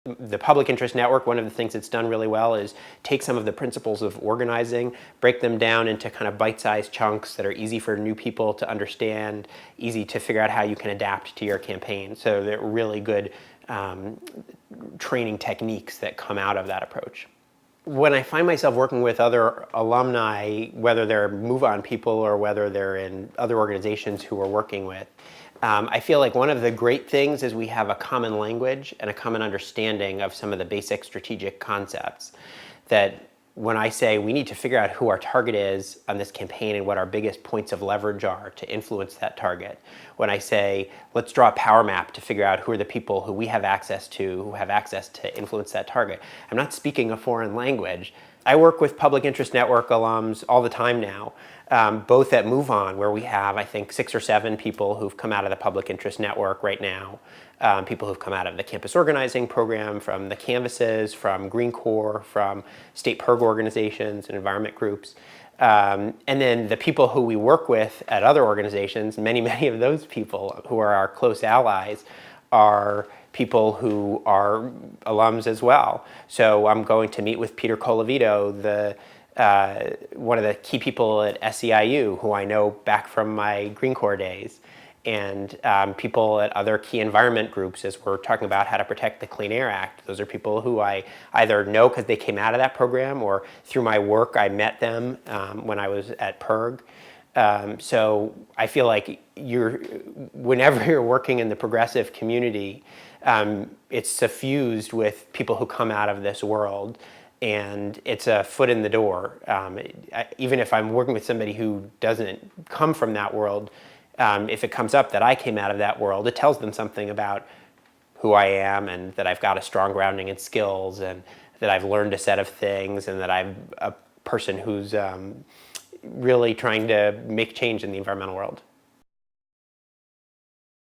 The public interest network, one of the things it's done really well is take some of the principles of organizing, break them down into kind of bite-sized chunks that are easy for new people to understand, easy to figure out how you can adapt to your campaign. So they're really good training techniques that come out of that approach. When I find myself working with other alumni, whether they're MoveOn people or whether they're in other organizations who we're working with, I feel like one of the great things is we have a common language and a common understanding of some of the basic strategic concepts. That when I say we need to figure out who our target is on this campaign and what our biggest points of leverage are to influence that target. When I say let's draw a power map to figure out who are the people who we have access to, who have access to influence that target. I'm not speaking a foreign language. I work with Public Interest Network alums all the time now, both at MoveOn, where we have, I think, 6 or 7 people who've come out of the Public Interest Network right now, people who've come out of the campus organizing program, from the canvases, from Green Corps, from state PIRG organizations and environment groups. And then the people who we work with at other organizations, many of those people who are our close allies are people who are alums as well. So I'm going to meet with Peter Colavito, one of the key people at SEIU who I know back from my Green Corps days, and people at other key environment groups as we're talking about how to protect the Clean Air Act. Those are people who I either know because they came out of that program or through my work I met them when I was at PIRG. So I feel like whenever you're working in the progressive community, it's suffused with people who come out of this world, and it's a foot in the door. Even if I'm working with somebody who doesn't come from that world, if it comes up that I came out of that world, it tells them something about who I am and that I've got a strong grounding in skills and that I've learned a set of things and that I'm a person who's really trying to make change in the environmental world.